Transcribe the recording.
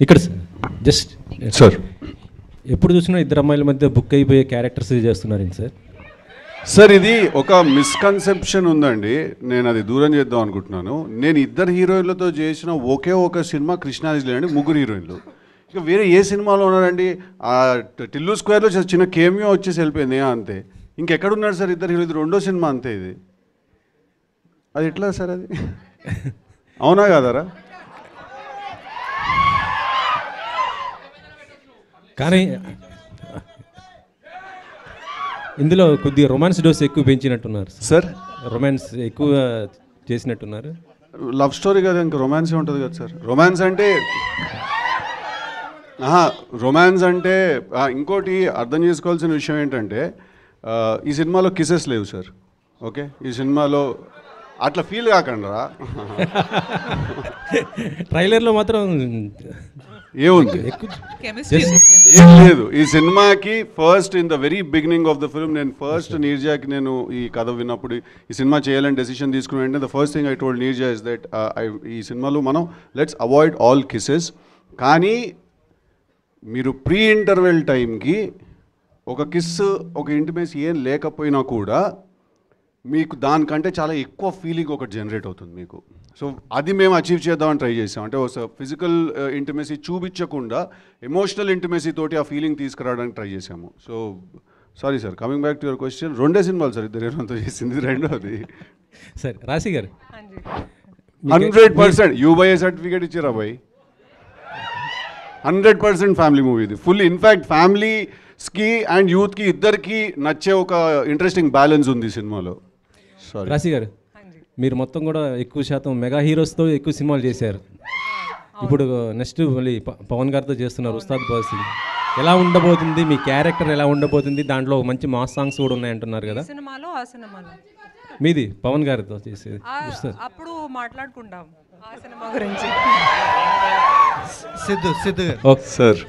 ఇక్కడ just sir ఎప్పుడు చూసినా ఇద్దరు అమ్మాయిల మధ్య బుక్ అయిపోయే క్యారెక్టర్స్ చేస్తున్నారండి సార్. సార్ ఇది ఒక మిస్కన్సెప్షన్ ఉందండి, నేను అది దూరం చేద్దాం అనుకుంటున్నాను. నేను ఇద్దరు హీరోయిన్లతో చేసిన ఒకే ఒక సినిమా కృష్ణాజిలే అండి, ముగ్గురు హీరోయిన్లు. ఇక వేరే ఏ సినిమాలో ఉన్నారండి? ఆ టిల్లు స్క్వేర్లో చిన్న కేమియో వచ్చేసి వెళ్ళిపోయింది అంతే. ఇంకెక్కడున్నాడు సార్ ఇద్దరు హీరో? ఇది రెండో సినిమా అంతే. ఇది అది ఎట్లా సార్ అది? అవునా కాదారా? కానీ ఇందులో కొద్దిగా రొమాన్స్ డోస్ ఎక్కువ పెంచినట్టున్నారు సార్. రొమాన్స్ ఎక్కువ చేసినట్టున్నారు. లవ్ స్టోరీ కదా, ఇంకా రొమాన్స్ ఉంటుంది కదా సార్. రొమాన్స్ అంటే ఇంకోటి అర్థం చేసుకోవాల్సిన విషయం ఏంటంటే ఈ సినిమాలో కిసెస్ లేవు సార్. ఓకే, ఈ సినిమాలో అట్లా ఫీల్ కాకండి రా. ట్రైలర్లో మాత్రం ఏముంది? ఏం లేదు. ఈ సినిమాకి first in the very beginning of the film నేను ఫస్ట్ నీర్జాకి నేను ఈ కథ విన్నప్పుడు ఈ సినిమా చేయాలని డెసిషన్ తీసుకుని వెంటనే the first thing I told Neerja is that ఈ సినిమాలో మనం లెట్స్ అవాయిడ్ ఆల్ కిసెస్. కానీ మీరు ప్రీ ఇంటర్వెల్ టైంకి ఒక కిస్ ఒక ఇంటిమేసి ఏం లేకపోయినా కూడా మీకు దానికంటే చాలా ఎక్కువ ఫీలింగ్ ఒకటి జనరేట్ అవుతుంది మీకు. సో అది మేము అచీవ్ చేద్దామని ట్రై చేసాం. అంటే ఒక ఫిజికల్ ఇంటిమేసీ చూపించకుండా ఎమోషనల్ ఇంటిమేసీ తోటి ఆ ఫీలింగ్ తీసుకురావడానికి ట్రై చేసాము. So sorry sir, coming back to your question, రెండే సినిమాలు సార్ ఇద్దరు హీరోలతో చేసింది. రెండోది సరే రాశి గారు 100% యూబైఏ సర్టిఫికేట్ ఇచ్చారా బాయ్? 100% ఫ్యామిలీ మూవీ ఇది. ఫుల్ ఇన్ఫ్యాక్ట్ ఫ్యామిలీస్కి అండ్ యూత్కి ఇద్దరికి నచ్చే ఒక ఇంట్రెస్టింగ్ బ్యాలెన్స్ ఉంది సినిమాలో. సారీ రాశి గారు, మీరు మొత్తం కూడా ఎక్కువ శాతం మెగా హీరోస్తో ఎక్కువ సినిమాలు చేశారు. ఇప్పుడు నెక్స్ట్ మళ్ళీ పవన్ గారితో చేస్తున్నారు ఉస్తాద్ భగత్ సింగ్. ఎలా ఉండబోతుంది మీ క్యారెక్టర్? ఎలా ఉండబోతుంది? దాంట్లో మంచి మాస్ సాంగ్స్ కూడా ఉన్నాయంటున్నారు కదా. సినిమాలో ఆ సినిమాలో మీది పవన్ గారితో చేసేది అప్పుడు మాట్లాడుకుంటాం ఆ సినిమా గురించి. Siddhu okay sir.